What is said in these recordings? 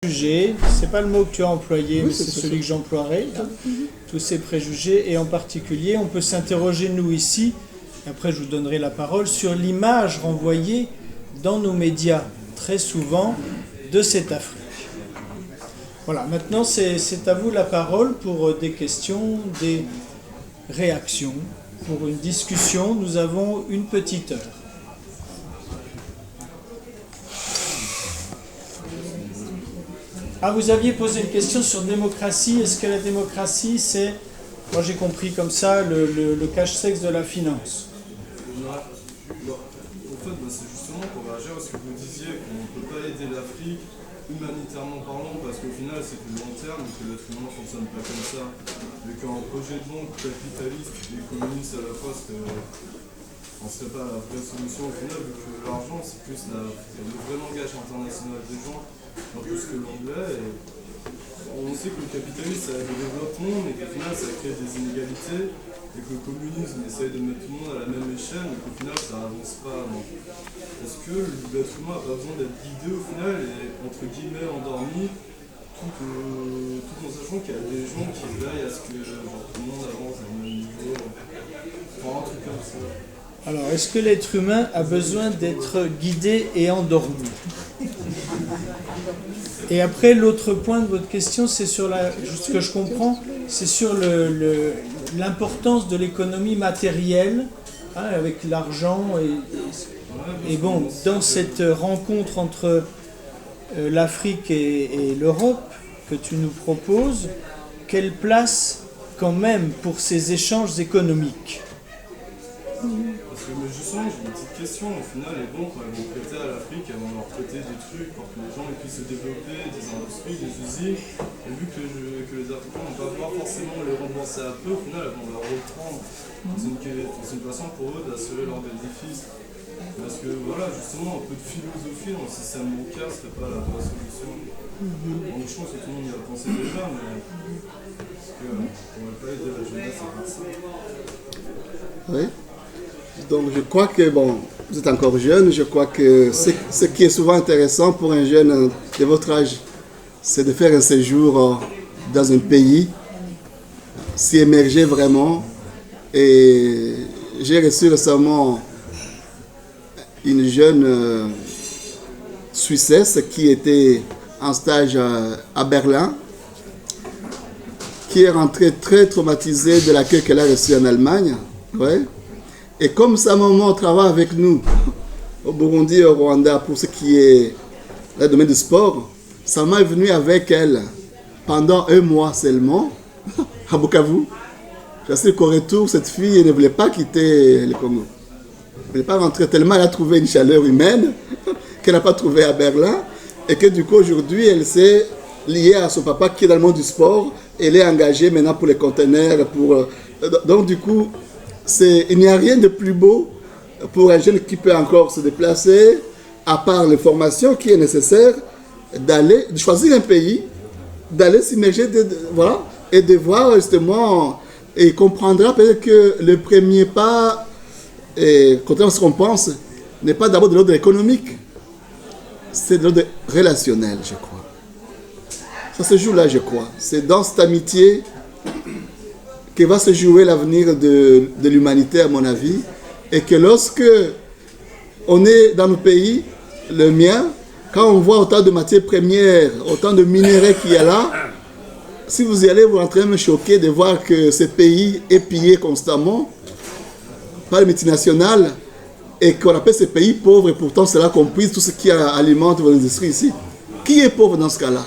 préjugés, c'est pas le mot que tu as employé, Oui, mais c'est celui que j'emploierai, hein. Tous ces préjugés, et en particulier, on peut s'interroger, nous ici, après je vous donnerai la parole, sur l'image renvoyée dans nos médias, très souvent, de cette Afrique. Voilà, maintenant c'est à vous la parole pour des questions, des réactions, pour une discussion. Nous avons une petite heure. Ah, vous aviez posé une question sur démocratie. Est-ce que la démocratie, c'est, moi j'ai compris comme ça, le cache-sexe de la finance? En fait, c'est justement pour réagir à ce que vous disiez, qu'on ne peut pas aider l'Afrique humanitairement parlant, parce qu'au final c'est du long terme et que l'être humain ne fonctionne pas comme ça. Et qu'un projet de banque capitaliste et communiste à la fois, on ne serait pas la vraie solution au final, vu que l'argent c'est plus le vrai langage international des gens, en plus que l'anglais. Et on sait que le capitalisme ça aide au développement, mais qu'au final ça crée des inégalités, et que le communisme essaye de mettre tout le monde à la même échelle, mais qu'au final ça avance pas. Donc, est-ce que l'être humain n'a pas besoin d'être guidé au final et entre guillemets endormi, tout en sachant qu'il y a des gens qui veillent à ce que tout le monde avance à un même niveau, un truc comme ça. Alors, est-ce que l'être humain a besoin d'être guidé et endormi? Et après, l'autre point de votre question, c'est sur ce que je comprends, c'est sur l'importance de l'économie matérielle, hein, avec l'argent. Et bon, dans cette rencontre entre l'Afrique et l'Europe que tu nous proposes, quelle place quand même pour ces échanges économiques? Parce que justement, j'ai une petite question. Au final, les banques, quand elles vont prêter à l'Afrique, elles vont leur prêter des trucs pour que les gens puissent se développer, des industries, des usines. Et vu que les Africains ne vont pas pouvoir forcément les rembourser à peu, au final, elles vont leur reprendre. C'est une façon pour eux d'assurer leurs bénéfices. Parce que voilà, justement, un peu de philosophie dans le système bancaire ne serait pas la vraie solution. Donc je pense que tout le monde y a pensé déjà, mais parce qu'on ne va pas aider la jeunesse à faire ça. Oui. Donc je crois que, bon, vous êtes encore jeune, je crois que ce qui est souvent intéressant pour un jeune de votre âge, c'est de faire un séjour dans un pays, s'y émerger vraiment. Et j'ai reçu récemment une jeune Suissesse qui était en stage à Berlin, qui est rentrée très traumatisée de l'accueil qu'elle a reçu en Allemagne. Ouais. Et comme sa maman travaille avec nous au Burundi et au Rwanda pour ce qui est le domaine du sport, sa maman est venue avec elle pendant 1 mois seulement à Bukavu. Je sais qu'au retour, cette fille ne voulait pas quitter le Congo. Elle ne voulait pas rentrer tellement elle a trouvé une chaleur humaine qu'elle n'a pas trouvée à Berlin. Et que du coup, aujourd'hui, elle s'est liée à son papa qui est dans le monde du sport. Elle est engagée maintenant pour les conteneurs. Donc du coup, il n'y a rien de plus beau pour un jeune qui peut encore se déplacer, à part les formations qui est nécessaire, de choisir un pays, d'aller s'immerger, voilà, et de voir justement, et il comprendra peut-être que le premier pas, contrairement à ce qu'on pense, n'est pas d'abord de l'ordre économique, c'est de l'ordre relationnel, je crois. Ça se joue là, je crois. C'est dans cette amitié que va se jouer l'avenir de l'humanité, à mon avis, et que lorsque on est dans nos pays, le mien, quand on voit autant de matières premières, autant de minéraux qu'il y a là, si vous y allez, vous entrez me choquer de voir que ce pays est pillé constamment par les multinationales et qu'on appelle ces pays pauvres, et pourtant c'est là qu'on puise tout ce qui alimente vos industries ici. Qui est pauvre dans ce cas-là?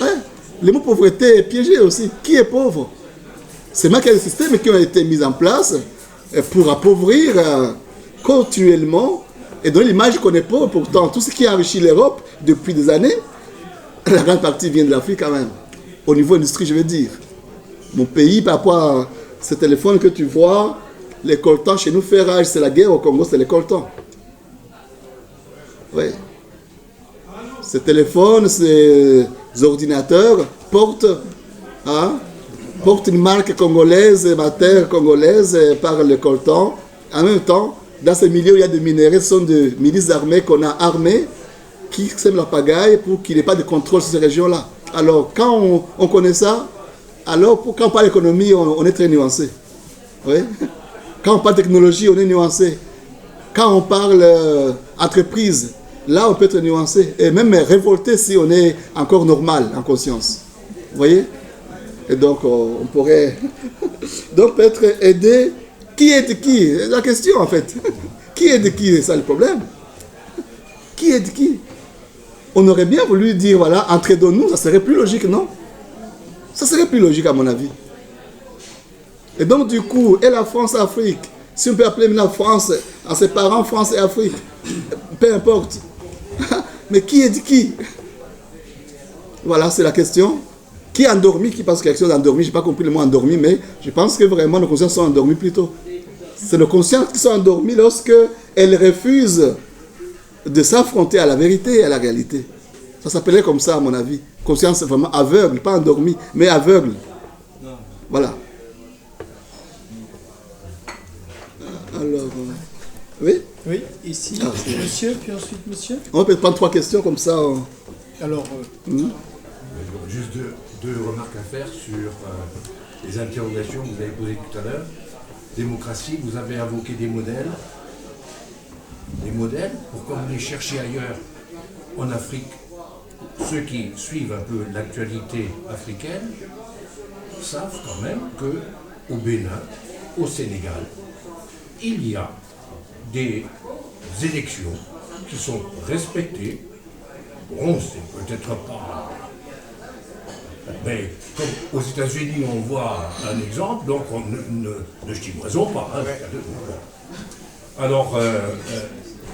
Ouais. Le mot pauvreté est piégé aussi. Qui est pauvre? C'est mal qu'il y a des systèmes qui ont été mis en place pour appauvrir continuellement et donner l'image qu'on est pauvre. Pourtant, tout ce qui a enrichi l'Europe depuis des années, la grande partie vient de l'Afrique quand même. Au niveau industrie, je veux dire. Mon pays, par rapport à ce téléphone que tu vois, les coltans chez nous, fait rage, c'est la guerre. Au Congo, c'est les coltans. Oui. Ces téléphones, ces ordinateurs portent une marque congolaise, matière congolaise par le coltan. En même temps, dans ces milieux où il y a des minéraux, ce sont des milices armées qu'on a armées qui sème la pagaille pour qu'il n'y ait pas de contrôle sur ces régions-là. Alors, quand on connaît ça, alors quand on parle d'économie, on est très nuancé. Oui? Quand on parle technologie, on est nuancé. Quand on parle entreprise, là, on peut être nuancé. Et même révolté si on est encore normal en conscience. Vous voyez? Et donc, on pourrait... donc, peut-être aider... Qui aide qui? La question, en fait. Qui aide qui? C'est ça le problème. Qui aide qui? On aurait bien voulu dire, voilà, entraidons-nous, ça serait plus logique, non? Ça serait plus logique, à mon avis. Et donc, du coup, et la France-Afrique, si on peut appeler la France, en séparant France et Afrique, peu importe. Mais qui aide qui? Voilà, c'est la question. Qui est endormi? Qui pense quelque chose d'endormi? Je n'ai pas compris le mot endormi, mais je pense que vraiment nos consciences sont endormies plutôt. C'est nos consciences qui sont endormies lorsqu'elles refusent de s'affronter à la vérité et à la réalité. Ça s'appelait comme ça, à mon avis. Conscience vraiment aveugle, pas endormie, mais aveugle. Voilà. Alors, oui? Oui, ici, monsieur, puis ensuite monsieur. On peut prendre 3 questions comme ça. Alors, juste deux remarques à faire sur les interrogations que vous avez posées tout à l'heure. Démocratie, vous avez invoqué des modèles. Des modèles, pourquoi vous les cherchez ailleurs en Afrique? Ceux qui suivent un peu l'actualité africaine savent quand même qu'au Bénin, au Sénégal, il y a des élections qui sont respectées. Bon, c'est peut-être pas... Mais comme aux États-Unis, on voit un exemple, donc on ne chinoisons pas. Hein. Alors,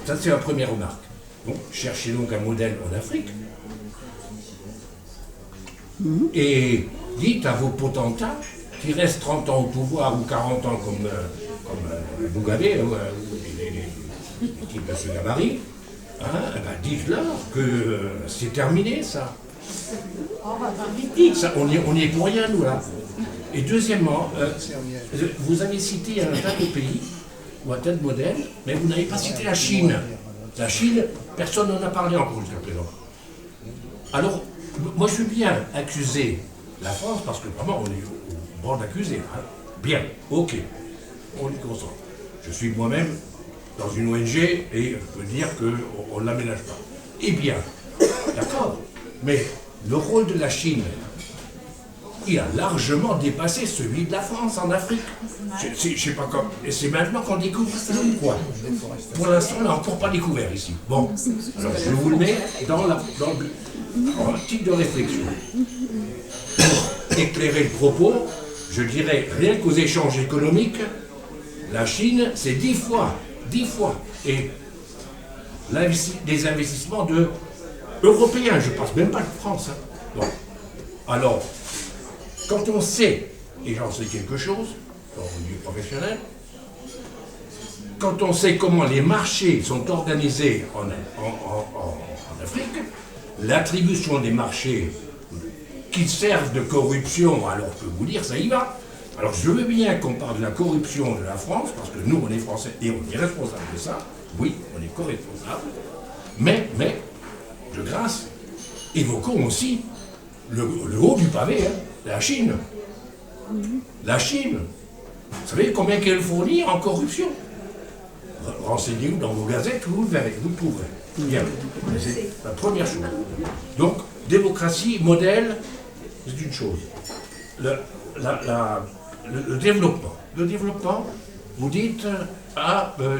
ça c'est la première remarque. Donc, cherchez donc un modèle en Afrique. Et dites à vos potentats qui restent 30 ans au pouvoir ou 40 ans comme Bougabé ou M. Gabari, hein, dites-leur que c'est terminé ça. Ça, on y est pour rien, nous, là. Et deuxièmement, vous avez cité un tas de pays, ou un tas de modèles, mais vous n'avez pas cité la Chine. La Chine, personne n'en a parlé encore jusqu'à présent. Alors, moi je veux bien accuser la France, parce que vraiment on est au bord d'accuser. Hein. Bien, ok, on y concentre. Je suis moi-même dans une ONG et je peux dire qu'on ne l'aménage pas. Eh bien, d'accord, mais le rôle de la Chine, il a largement dépassé celui de la France en Afrique. Je sais pas quand. Et c'est maintenant qu'on découvre ça ou quoi? Pour l'instant, on n'a encore pas découvert ici. Bon, alors je vous le mets dans le type de réflexion. Pour éclairer le propos, je dirais rien qu'aux échanges économiques, la Chine, c'est 10 fois. Et des investissements européens, je ne passe même pas de France. Hein. Bon. Alors, quand on sait, et j'en sais quelque chose, dans le milieu professionnel, quand on sait comment les marchés sont organisés en Afrique, l'attribution des marchés qui servent de corruption, alors je peux vous dire, ça y va. Alors je veux bien qu'on parle de la corruption de la France, parce que nous on est Français et on est responsable de ça, oui, on est co-responsable, mais, de grâce, évoquons aussi le haut du pavé, hein, la Chine. La Chine, vous savez combien qu'elle fournit en corruption? Renseignez-vous dans vos gazettes, vous le verrez, vous le trouverez. Bien, c'est la première chose. Donc, démocratie, modèle, c'est une chose. Le développement. Le développement, vous dites,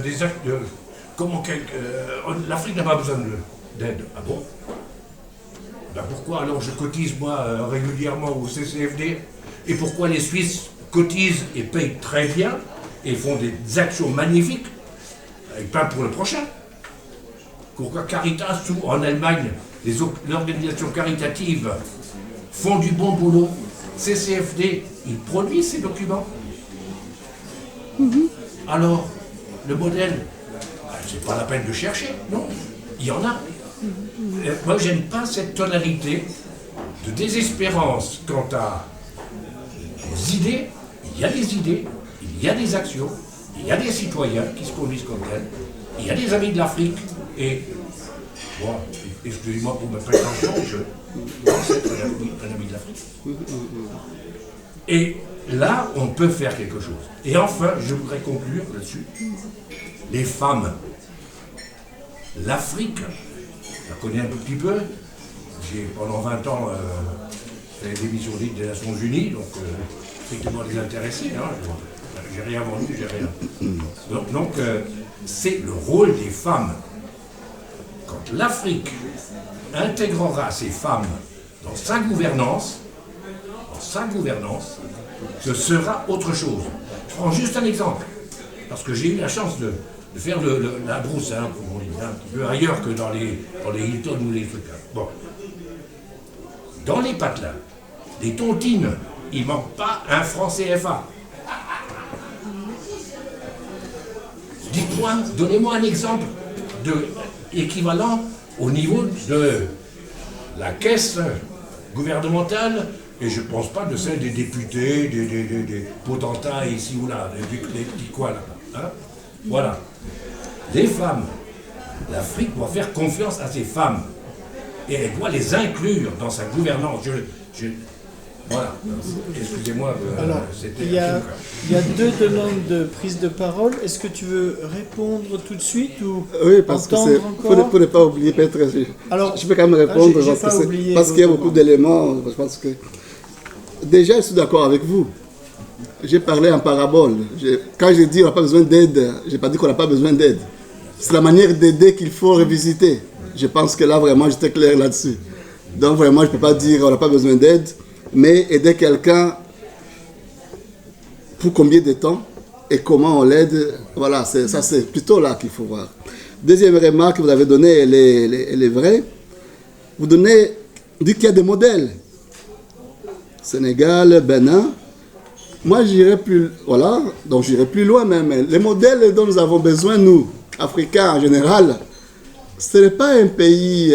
des actes de... l'Afrique n'a pas besoin d'aide. Ah bon? Ben pourquoi alors je cotise moi régulièrement au CCFD? Et pourquoi les Suisses cotisent et payent très bien et font des actions magnifiques, et pas pour le prochain? Pourquoi Caritas ou en Allemagne, les organisations caritatives font du bon boulot? CCFD, ils produisent ces documents. Alors, le modèle, c'est pas la peine de chercher, non? Il y en a. Moi, j'aime pas cette tonalité de désespérance quant à les idées. Il y a des idées, il y a des actions, il y a des citoyens qui se conduisent comme tels, il y a des amis de l'Afrique, et Bon, excusez-moi pour ma prétention, je pense être un ami de l'Afrique. Et là, on peut faire quelque chose. Et enfin, je voudrais conclure là-dessus. Les femmes. L'Afrique, je la connais un tout petit peu. J'ai pendant 20 ans fait des missions des Nations Unies, donc effectivement désintéressé. Hein, j'ai rien vendu, j'ai rien. Donc c'est le rôle des femmes. Quand l'Afrique intégrera ces femmes dans sa gouvernance, ce sera autre chose. Je prends juste un exemple, parce que j'ai eu la chance de faire la brousse, hein, comme on dit, un petit peu ailleurs que dans les Hilton ou les trucs là. Bon. Dans les patelins, des tontines, il ne manque pas un franc CFA. Dites-moi, donnez-moi un exemple équivalent au niveau de la caisse gouvernementale, et je ne pense pas de celle des députés, des potentats ici ou là, des petits coins là. Hein? Voilà. Les femmes, l'Afrique doit faire confiance à ces femmes, et elle doit les inclure dans sa gouvernance. Voilà. Excusez-moi, c'était... Il y a 2 demandes de prise de parole. Est-ce que tu veux répondre tout de suite ou oui, parce que pour ne pas oublier, peut-être. Alors, je peux quand même répondre parce qu'il y a beaucoup d'éléments. Je pense que déjà, je suis d'accord avec vous. J'ai parlé en parabole. Quand j'ai dit qu'on n'a pas besoin d'aide, je n'ai pas dit qu'on n'a pas besoin d'aide. C'est la manière d'aider qu'il faut revisiter. Je pense que là, vraiment, j'étais clair là-dessus. Donc, vraiment, je ne peux pas dire qu'on n'a pas besoin d'aide. Mais aider quelqu'un, pour combien de temps et comment on l'aide, voilà, ça c'est plutôt là qu'il faut voir. Deuxième remarque que vous avez donnée, elle est vraie. Vous dites qu'il y a des modèles. Sénégal, Bénin. Moi, j'irai plus loin même. Les modèles dont nous avons besoin, nous, Africains en général, ce n'est pas un pays,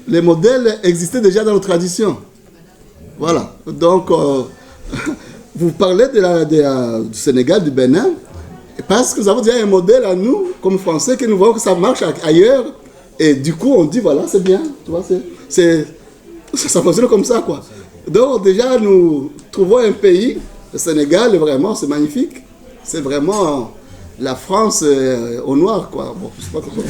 les modèles existaient déjà dans nos traditions. Voilà. Donc, vous parlez du Sénégal, du Bénin, parce que nous avons déjà un modèle à nous, comme Français, que nous voyons que ça marche ailleurs. Et du coup, on dit, voilà, c'est bien. Tu vois, ça fonctionne comme ça, quoi. Donc, déjà, nous trouvons un pays, le Sénégal, vraiment, c'est magnifique. C'est vraiment la France au noir, quoi. Bon, je sais pas comment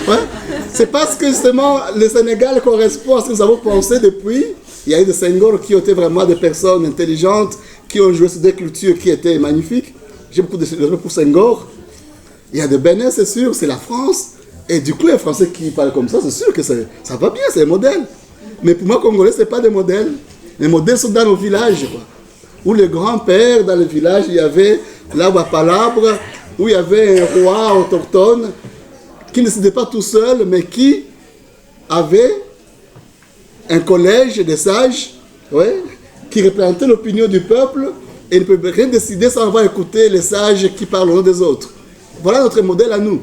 ouais. C'est parce que justement le Sénégal correspond à ce que nous avons pensé depuis. Il y a eu des Senghor qui étaient vraiment des personnes intelligentes, qui ont joué sur des cultures qui étaient magnifiques. J'ai beaucoup de respect pour Senghor. Il y a des Bénin, c'est sûr, c'est la France. Et du coup, les Français qui parlent comme ça, c'est sûr que ça va bien, c'est un modèle. Mais pour moi, Congolais, ce n'est pas des modèles. Les modèles sont dans nos villages, quoi. Où les grands-pères, dans les villages, il y avait l'arbre à palabre, où il y avait un roi autochtone qui ne décidait pas tout seul, mais qui avait un collège de sages, ouais, qui représentait l'opinion du peuple et ne peut rien décider sans avoir écouté les sages qui parlent au nom des autres. Voilà notre modèle à nous.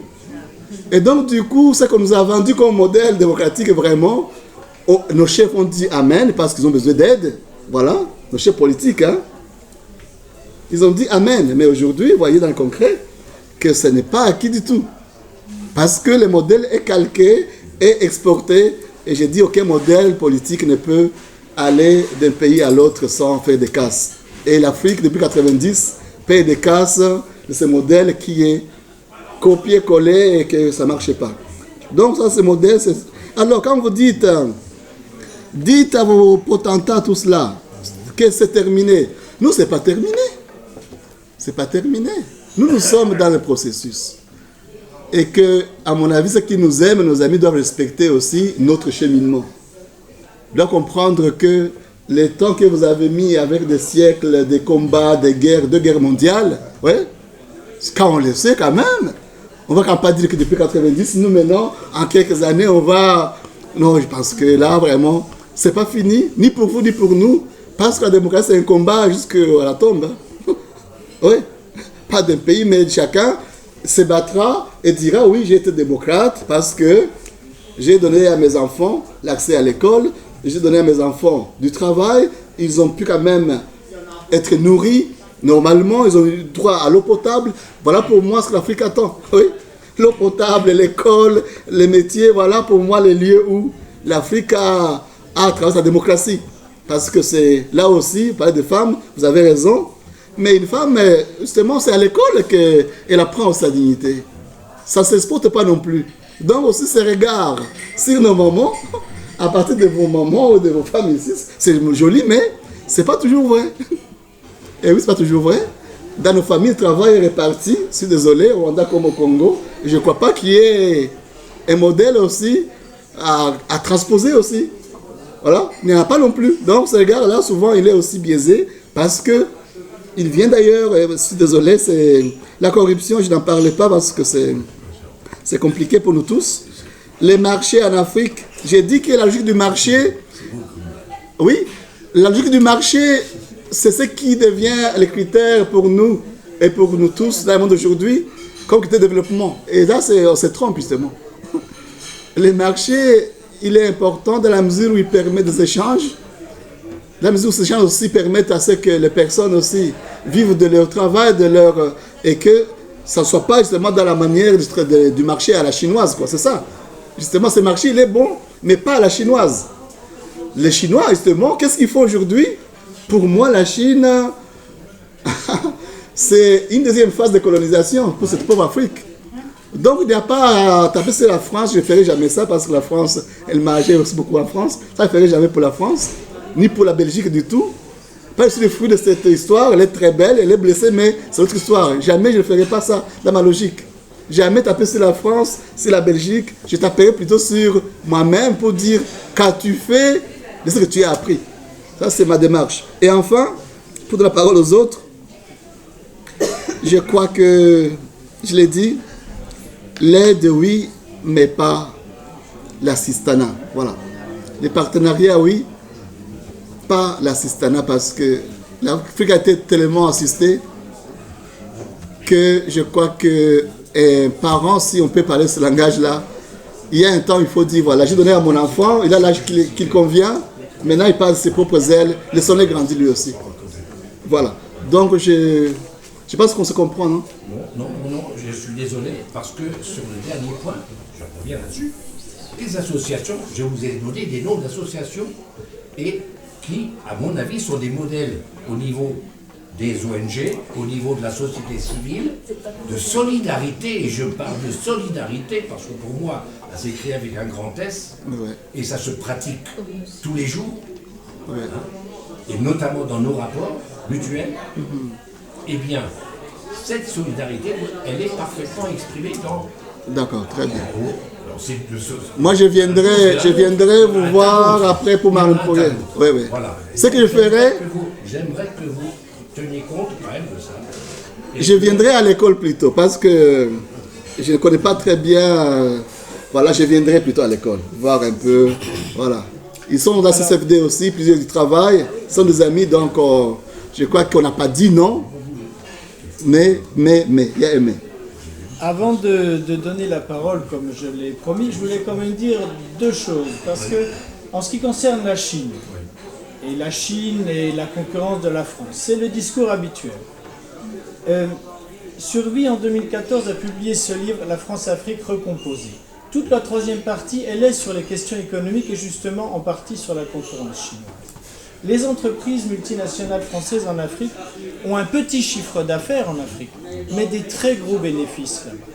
Et donc, du coup, ce qu'on nous a vendu comme modèle démocratique, vraiment, nos chefs ont dit Amen parce qu'ils ont besoin d'aide. Voilà, nos chefs politiques, hein. Ils ont dit Amen. Mais aujourd'hui, vous voyez dans le concret que ce n'est pas acquis du tout. Parce que le modèle est calqué et exporté. Et j'ai dit, aucun modèle politique ne peut aller d'un pays à l'autre sans faire des casses. Et l'Afrique, depuis 1990, paye des casses de ce modèle qui est copié-collé et que ça ne marche pas. Donc ça, ce modèle, c'est... Alors, quand vous dites à vos potentats tout cela, que c'est terminé. Nous, ce n'est pas terminé. C'est pas terminé. Nous sommes dans le processus. Et que, à mon avis, ceux qui nous aiment, nos amis doivent respecter aussi notre cheminement. Ils doivent comprendre que les temps que vous avez mis avec des siècles, des combats, des guerres, 2 guerres mondiales, ouais, quand on le sait quand même, on ne va quand même pas dire que depuis 1990, nous maintenant, en quelques années, on va... Non, je pense que là, vraiment, c'est pas fini, ni pour vous, ni pour nous, parce que la démocratie, c'est un combat jusqu'à la tombe. Hein. Oui, pas d'un pays, mais chacun se battra et dira oui, j'ai été démocrate parce que j'ai donné à mes enfants l'accès à l'école, j'ai donné à mes enfants du travail, ils ont pu quand même être nourris normalement, ils ont eu droit à l'eau potable. Voilà pour moi ce que l'Afrique attend. Oui. l'eau potable, l'école, les métiers, voilà pour moi les lieux où l'Afrique a travers sa démocratie. Parce que c'est là aussi, vous parlez de femmes, vous avez raison, mais une femme, justement, c'est à l'école qu'elle apprend sa dignité. Ça ne s'exporte pas non plus. Donc aussi ces regards sur nos mamans, à partir de vos mamans ou de vos femmes ici, c'est joli, mais c'est pas toujours vrai. Et oui, c'est pas toujours vrai. Dans nos familles, le travail est réparti, je suis désolé, au Rwanda comme au Congo. Je ne crois pas qu'il y ait un modèle aussi à transposer aussi. Voilà, il n'y en a pas non plus. Donc ce regard-là, souvent, il est aussi biaisé parce que il vient d'ailleurs, je suis désolé, c'est la corruption, je n'en parle pas parce que c'est compliqué pour nous tous. Les marchés en Afrique, j'ai dit que la logique du marché, oui, la logique du marché, c'est ce qui devient les critères pour nous et pour nous tous dans le monde d'aujourd'hui comme critère de développement. Et là, on se trompe justement. Les marchés, il est important dans la mesure où il permet des échanges, dans la mesure où ces échanges aussi permettent à ce que les personnes aussi vivent de leur travail, et que ça ne soit pas justement dans la manière du marché à la chinoise, quoi. C'est ça. Justement, ce marché, il est bon, mais pas à la chinoise. Les Chinois, justement, qu'est-ce qu'ils font aujourd'hui? Pour moi, la Chine, c'est une deuxième phase de colonisation pour cette pauvre Afrique. Donc, il n'y a pas à taper sur la France, je ne ferai jamais ça parce que la France, elle m'a agi aussi beaucoup en France. Ça, je ne ferai jamais pour la France, ni pour la Belgique du tout. Pas le fruit de cette histoire, elle est très belle, elle est blessée, mais c'est autre histoire. Jamais je ne ferai pas ça dans ma logique. Jamais taper sur la France, sur la Belgique. Je taperai plutôt sur moi-même pour dire qu'as-tu fait de ce que tu as appris. Ça, c'est ma démarche. Et enfin, pour donner la parole aux autres, je crois que, je l'ai dit, l'aide, oui, mais pas l'assistanat. Voilà. Les partenariats, oui, pas l'assistanat, parce que l'Afrique a été tellement assistée que je crois que parents, si on peut parler ce langage-là, il y a un temps, il faut dire, voilà, j'ai donné à mon enfant, il a l'âge qu'il convient, maintenant il passe ses propres ailes, laissons-le grandir lui aussi. Voilà. Donc, je pense qu'on se comprend, non? Non, je suis désolé, parce que sur le dernier point, je reviens là-dessus, les associations, je vous ai donné des noms d'associations, et qui, à mon avis, sont des modèles au niveau des ONG, au niveau de la société civile, de solidarité, et je parle de solidarité, parce que pour moi, ça s'écrit avec un grand S, ouais. Et ça se pratique tous les jours, ouais. Et notamment dans nos rapports mutuels, eh bien, cette solidarité, elle est parfaitement exprimée dans... D'accord, très bien. Moi, je viendrai vous voir après pour m'arrêter. Oui, oui. Voilà. Ce que je ferai... J'aimerais que vous teniez compte quand même de ça. Je viendrai à l'école plutôt, parce que je ne connais pas très bien... voilà, je viendrai plutôt à l'école, voir un peu... Voilà. Ils sont dans la CCFD aussi, plusieurs du travail, ils sont des amis, donc je crois qu'on n'a pas dit non, mais, il y a un mais. Avant de donner la parole, comme je l'ai promis, je voulais quand même dire deux choses. Parce que, en ce qui concerne la Chine, et la concurrence de la France, c'est le discours habituel. Survie, en 2014, a publié ce livre, La France-Afrique recomposée. Toute la troisième partie, elle est sur les questions économiques et justement en partie sur la concurrence chinoise. Les entreprises multinationales françaises en Afrique ont un petit chiffre d'affaires en Afrique, mais des très gros bénéfices là-bas.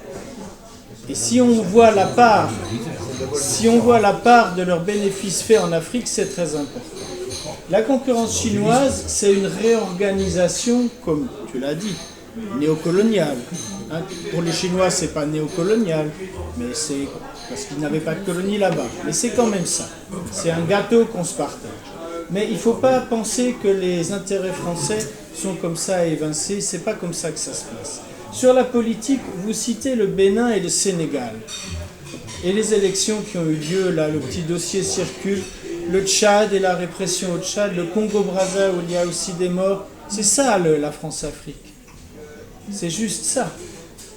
Et si on voit la part de leurs bénéfices faits en Afrique, c'est très important. La concurrence chinoise, c'est une réorganisation, comme tu l'as dit, néocoloniale. Hein, pour les Chinois, c'est pas néocolonial, mais c'est parce qu'ils n'avaient pas de colonie là-bas. Mais c'est quand même ça. C'est un gâteau qu'on se partage. Mais il ne faut pas penser que les intérêts français sont comme ça évincés. C'est pas comme ça que ça se passe. Sur la politique, vous citez le Bénin et le Sénégal. Et les élections qui ont eu lieu, là, le petit dossier circule. Le Tchad et la répression au Tchad, le Congo-Brazza où il y a aussi des morts. C'est ça la France-Afrique. C'est juste ça.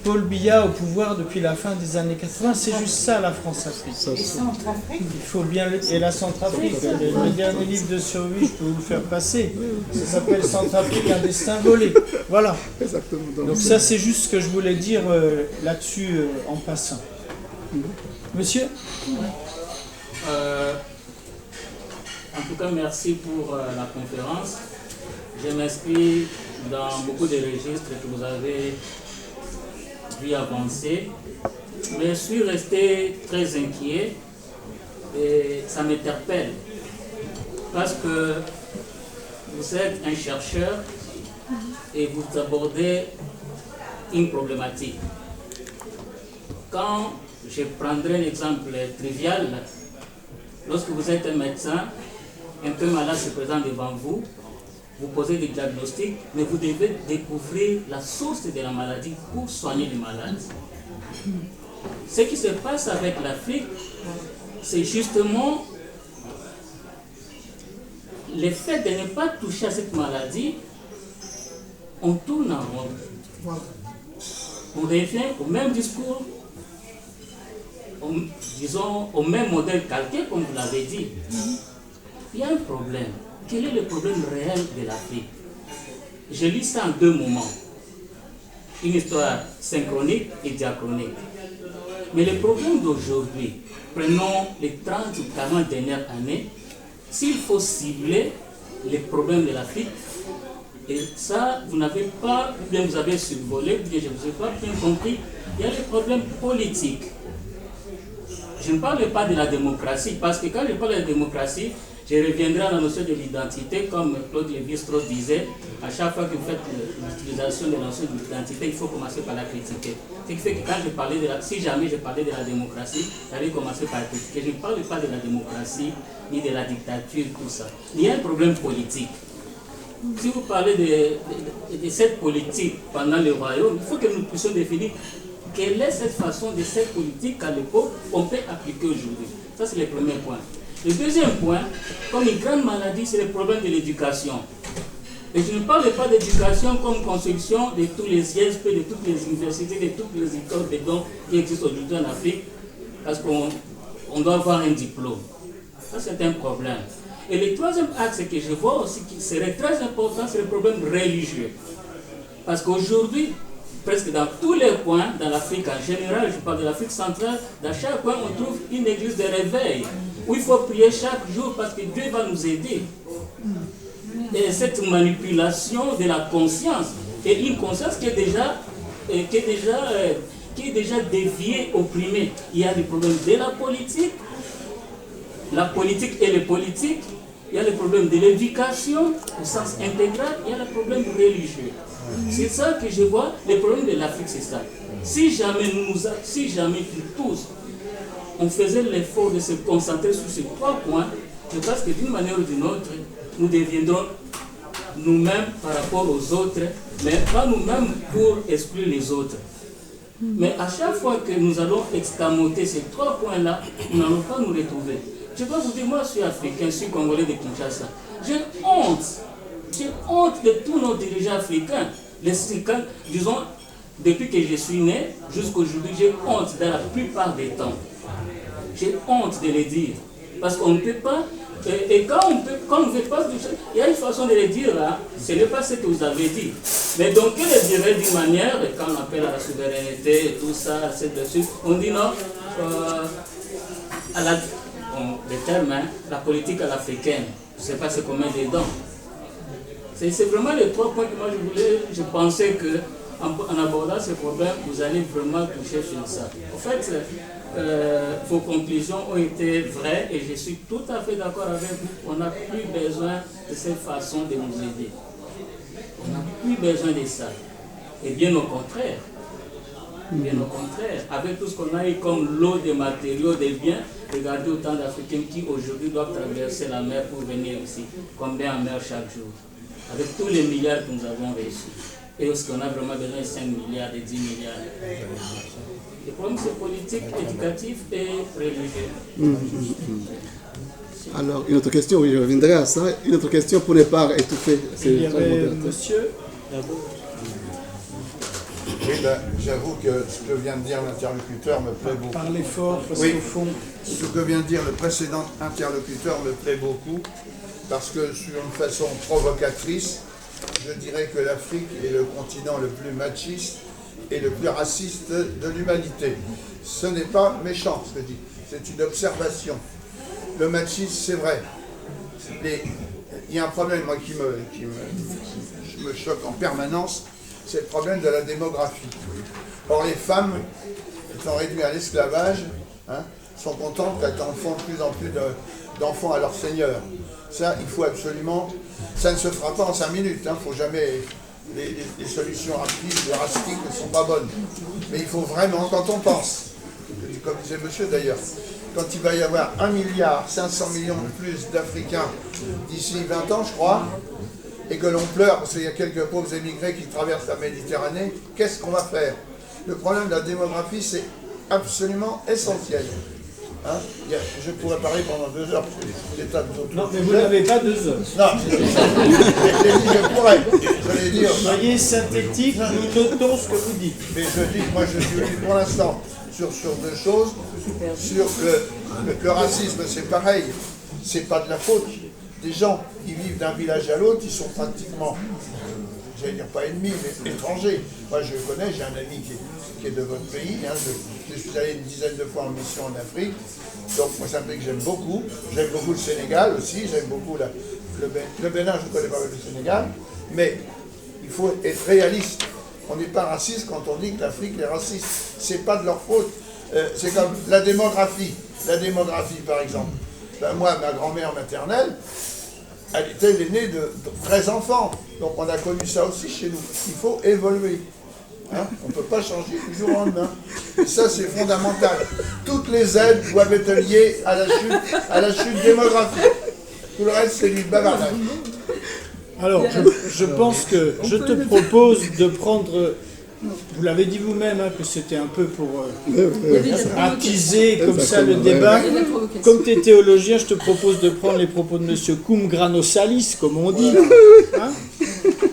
Paul Biya au pouvoir depuis la fin des années 80. C'est juste ça la France-Afrique. Et Centrafrique. Il faut bien et la Centrafrique. Le dernier livre de survie, je peux vous le faire passer. Ça s'appelle Centrafrique, un destin volé. Voilà. Exactement. Donc ça, c'est juste ce que je voulais dire là-dessus en passant. Monsieur? En tout cas, merci pour la conférence. Je m'inscris dans beaucoup de registres que vous avez vu avancer. Mais je suis resté très inquiet et ça m'interpelle. Parce que vous êtes un chercheur et vous abordez une problématique. Quand je prendrai un exemple trivial, lorsque vous êtes un médecin, un peu malade se présente devant vous, vous posez des diagnostics, mais vous devez découvrir la source de la maladie pour soigner les malades. Ce qui se passe avec l'Afrique, c'est justement le fait de ne pas toucher à cette maladie, on tourne en rond. On revient au même discours, disons au même modèle calqué, comme vous l'avez dit. Il y a un problème. Quel est le problème réel de l'Afrique? Je lis ça en deux moments. Une histoire synchronique et diachronique. Mais le problème d'aujourd'hui, prenons les 30 ou 40 dernières années, s'il faut cibler les problèmes de l'Afrique, et ça, vous n'avez pas, ou bien vous avez survolé, ou bien je ne vous ai pas bien compris, il y a les problèmes politiques. Je ne parle pas de la démocratie, parce que quand je parle de la démocratie, je reviendrai à la notion de l'identité, comme Claude Lévi-Strauss disait, à chaque fois que vous faites l'utilisation de la notion de l'identité, il faut commencer par la critiquer. Ce qui fait que quand je parlais si jamais je parlais de la démocratie, j'allais commencer par la critiquer. Je ne parle pas de la démocratie, ni de la dictature, tout ça. Il y a un problème politique. Si vous parlez de cette politique pendant le royaume, il faut que nous puissions définir quelle est cette façon de cette politique qu'à l'époque on peut appliquer aujourd'hui. Ça, c'est le premier point. Le deuxième point, comme une grande maladie, c'est le problème de l'éducation. Et je ne parle pas d'éducation comme construction de tous les ISP, de toutes les universités, de toutes les écoles de dons qui existent aujourd'hui en Afrique, parce qu'on doit avoir un diplôme. Ça, c'est un problème. Et le troisième axe que je vois aussi qui serait très important, c'est le problème religieux. Parce qu'aujourd'hui, presque dans tous les coins, dans l'Afrique en général, je parle de l'Afrique centrale, dans chaque coin, on trouve une église de réveil, où il faut prier chaque jour parce que Dieu va nous aider. Et cette manipulation de la conscience, et une conscience qui est déjà déviée, opprimée. Il y a des problèmes de la politique et les politiques, il y a le problème de l'éducation au sens intégral, il y a le problème religieux. C'est ça que je vois, le problème de l'Afrique, c'est ça. Si jamais tous, on faisait l'effort de se concentrer sur ces trois points, je pense que d'une manière ou d'une autre, nous deviendrons nous-mêmes par rapport aux autres, mais pas nous-mêmes pour exclure les autres. Mais à chaque fois que nous allons escamoter ces trois points-là, nous n'allons pas nous retrouver. Je peux vous dire, moi je suis africain, je suis congolais de Kinshasa. J'ai honte de tous nos dirigeants africains. Disons, depuis que je suis né jusqu'à aujourd'hui, j'ai honte dans la plupart des temps. J'ai honte de le dire. Parce qu'on ne peut pas. Et quand on ne veut pas, il y a une façon de le dire là, ce n'est pas ce que vous avez dit. Mais donc, on le dirait d'une manière, quand on appelle à la souveraineté, et tout ça, c'est dessus, on dit non, le terme, hein, la politique à l'africaine, je ne sais pas ce qu'on met dedans. C'est vraiment les trois points que moi je pensais qu'en abordant ce problème, vous allez vraiment toucher sur ça. En fait, vos conclusions ont été vraies et je suis tout à fait d'accord avec vous. On n'a plus besoin de cette façon de nous aider. On n'a plus besoin de ça. Et bien au contraire. Bien au contraire. Avec tout ce qu'on a eu comme lot de matériaux, des biens, regardez autant d'Africains qui aujourd'hui doivent traverser la mer pour venir ici. Combien en mer chaque jour. Avec tous les milliards que nous avons reçus. Et est-ce qu'on a vraiment besoin de 5 milliards, de 10 milliards? Le problème, c'est politique, éducatif et religieux. Alors, une autre question, oui, je reviendrai à ça. Une autre question pour ne pas étouffer. Il y avait monsieur. Oui, ben, j'avoue que ce que vient de dire l'interlocuteur me plaît beaucoup. Parlez fort, parce Oui. qu'au fond... Ce que vient de dire le précédent interlocuteur me plaît beaucoup, parce que sur une façon provocatrice, je dirais que l'Afrique est le continent le plus machiste et le plus raciste de l'humanité. Ce n'est pas méchant ce que je dis, c'est une observation. Le machisme, c'est vrai. Il y a un problème, moi, qui me choque en permanence, c'est le problème de la démographie. Or, les femmes, étant réduites à l'esclavage, hein, sont contentes qu'elles en font de plus en plus d'enfants à leur seigneur. Ça, il faut absolument... Ça ne se fera pas en 5 minutes, hein, faut jamais... Les solutions rapides, drastiques ne sont pas bonnes. Mais il faut vraiment, quand on pense, comme disait monsieur d'ailleurs, quand il va y avoir 1,5 milliard de plus d'Africains d'ici 20 ans, je crois, et que l'on pleure parce qu'il y a quelques pauvres émigrés qui traversent la Méditerranée, qu'est-ce qu'on va faire? Le problème de la démographie, c'est absolument essentiel. Hein, je pourrais parler pendant 2 heures. Non, mais vous n'avez pas 2 heures. Non, j'ai dit je pourrais. J'allais dire. Soyez synthétique, nous notons ce que vous dites. Mais je dis que moi je suis pour l'instant sur 2 choses. Sur le racisme, c'est pareil. C'est pas de la faute des gens qui vivent d'un village à l'autre, ils sont pratiquement, j'allais dire pas ennemis, mais étrangers. Moi je connais, j'ai un ami qui est de votre pays, hein, je suis allé une dizaine de fois en mission en Afrique, donc moi c'est un pays que j'aime beaucoup le Sénégal aussi, j'aime beaucoup le Bénin, je ne connais pas le Sénégal, mais il faut être réaliste. On n'est pas raciste quand on dit que l'Afrique est raciste, c'est pas de leur faute. C'est comme la démographie par exemple. Ben moi, ma grand-mère maternelle, elle était l'aînée de 13 enfants. Donc on a connu ça aussi chez nous. Il faut évoluer. Hein, on ne peut pas changer du jour au lendemain. Et ça, c'est fondamental. Toutes les aides doivent être liées à la chute démographique. Tout le reste, c'est du bavardage. Alors, je pense que je te propose de prendre... Vous l'avez dit vous-même, hein, que c'était un peu pour attiser comme ça le débat. Comme tu es théologien, je te propose de prendre les propos de M. Cum grano salis, comme on dit. Hein?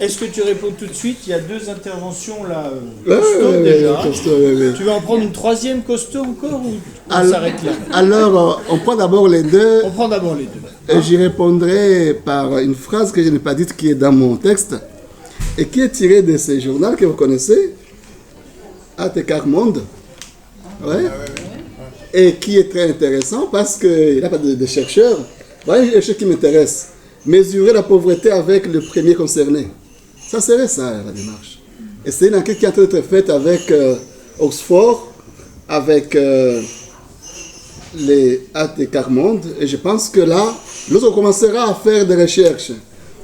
Est-ce que tu réponds tout de suite? Il y a 2 interventions là, costaud déjà. Tu vas en prendre une 3e costaud encore ou on s'arrête là? Alors, on prend d'abord les 2. On prend d'abord les 2. Et j'y répondrai par une phrase que je n'ai pas dite, qui est dans mon texte, et qui est tirée de ce journal que vous connaissez, Atekar Monde, ouais, et qui est très intéressant parce qu'il n'y a pas de chercheurs. Voilà une chose qui m'intéresse. Mesurer la pauvreté avec le premier concerné. Ça serait ça, la démarche. Et c'est une enquête qui est en train d'être faite avec Oxford, avec les Atekar Monde, et je pense que là, lorsqu'on commencera à faire des recherches,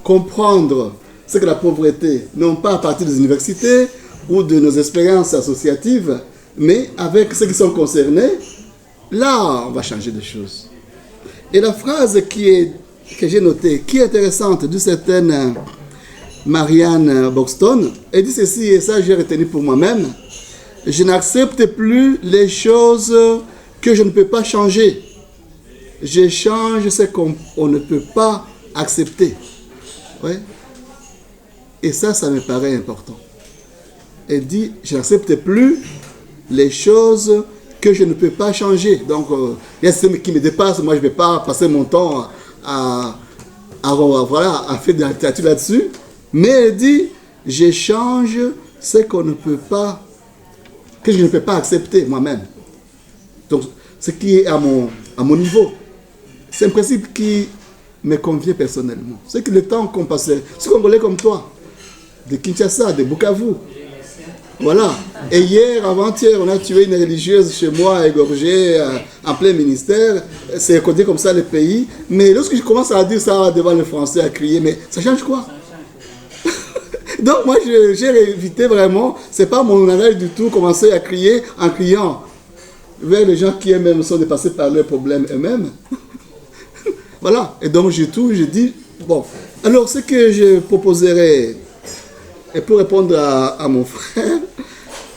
comprendre ce que la pauvreté, non pas à partir des universités ou de nos expériences associatives, mais avec ceux qui sont concernés, là, on va changer de choses. Et la phrase que j'ai notée, qui est intéressante, d'une certaine Marianne Boxton, elle dit ceci, et ça j'ai retenu pour moi-même: je n'accepte plus les choses que je ne peux pas changer. Je change ce qu'on ne peut pas accepter. Ouais. Et ça me paraît important. Elle dit, je n'accepte plus les choses que je ne peux pas changer. Donc, il y a ce qui me dépasse, moi je ne vais pas passer mon temps à faire de la littérature là-dessus. Mais elle dit, je change ce qu'on ne peut pas, que je ne peux pas accepter moi-même. Donc, ce qui est à mon niveau, c'est un principe qui me convient personnellement. C'est que le temps qu'on passait, c'est Congolais comme toi, de Kinshasa, de Bukavu. Voilà. Et hier, avant-hier, on a tué une religieuse chez moi, égorgée, en plein ministère. C'est codé comme ça le pays. Mais lorsque je commence à dire ça devant les Français, à crier, mais ça change quoi? Donc moi, j'ai évité vraiment, c'est pas mon analyse du tout, commencer à crier en criant vers les gens qui eux-mêmes sont dépassés par leurs problèmes eux-mêmes. Voilà. Et donc je dis, bon, alors ce que je proposerais, et pour répondre à mon frère,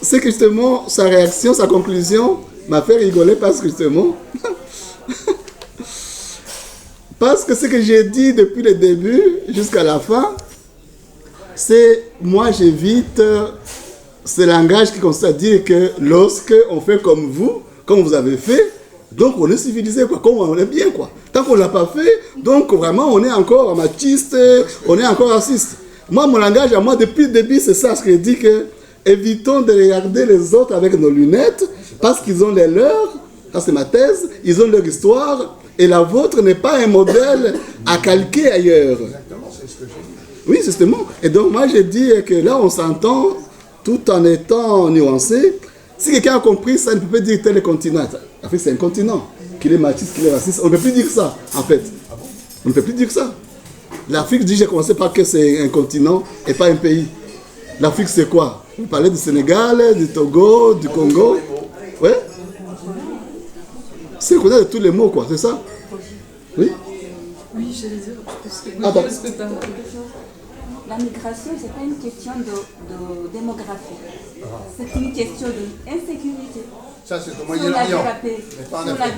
c'est que justement, sa réaction, sa conclusion m'a fait rigoler parce que justement, parce que ce que j'ai dit depuis le début jusqu'à la fin, c'est moi j'évite c'est le langage qui consiste à dire que lorsque on fait comme vous avez fait, donc on est civilisé, quoi, comme on est bien, quoi. Tant qu'on ne l'a pas fait, donc vraiment on est encore machiste, on est encore raciste. Moi, mon langage à moi, depuis le début, c'est ça, ce que je dis que évitons de regarder les autres avec nos lunettes, parce qu'ils ont les leurs, ça c'est ma thèse, ils ont leur histoire, et la vôtre n'est pas un modèle à calquer ailleurs. Exactement, c'est ce que j'ai dit. Oui, justement. Et donc moi, je dis que là, on s'entend tout en étant nuancé. Si quelqu'un a compris ça, il ne peut pas dire tel est continent. L'Afrique, c'est un continent. Qu'il est machiste, qu'il est raciste. On ne peut plus dire ça, en fait. On ne peut plus dire ça. L'Afrique, dit, j'ai commencé par que c'est un continent et pas un pays. L'Afrique, c'est quoi? Vous parlez du Sénégal, du Togo, du Congo. Oui. C'est le continent de tous les mots, quoi. C'est ça? Oui. Oui, j'allais dire, parce que la migration, ce n'est pas une question de démographie. C'est une question d'insécurité. Ça, c'est au Si on Moyen-Orient. avait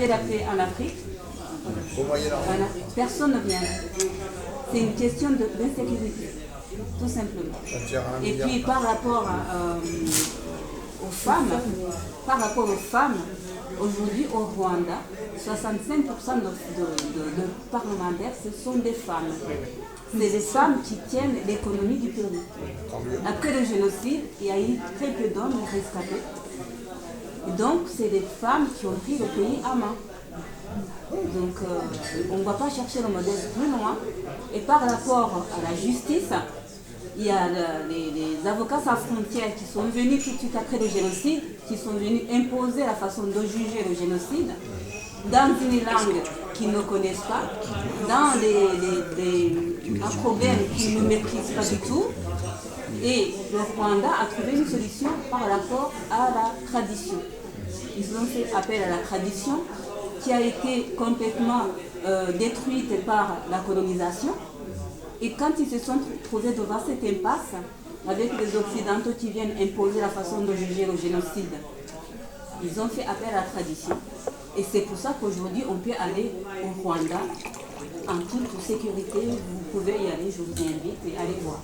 la paix en Afrique, Au Moyen-Orient. personne ne viendrait. C'est une question d'insécurité, tout simplement. Et puis par rapport aux femmes, aujourd'hui au Rwanda, 65% de parlementaires, ce sont des femmes. C'est les femmes qui tiennent l'économie du pays. Après le génocide, il y a eu très peu d'hommes rescapés. Et donc, c'est des femmes qui ont pris le pays à main. Donc, on ne va pas chercher le modèle plus loin. Et par rapport à la justice, il y a les avocats sans frontières qui sont venus tout de suite après le génocide, qui sont venus imposer la façon de juger le génocide dans une langue qu'ils ne connaissent pas, dans un problème qu'ils ne maîtrisent pas du tout. Et le Rwanda a trouvé une solution par rapport à la tradition. Ils ont fait appel à la tradition qui a été complètement détruite par la colonisation. Et quand ils se sont trouvés devant cette impasse, avec les Occidentaux qui viennent imposer la façon de juger le génocide, ils ont fait appel à la tradition. Et c'est pour ça qu'aujourd'hui, on peut aller au Rwanda en toute sécurité. Vous pouvez y aller, je vous invite et allez voir.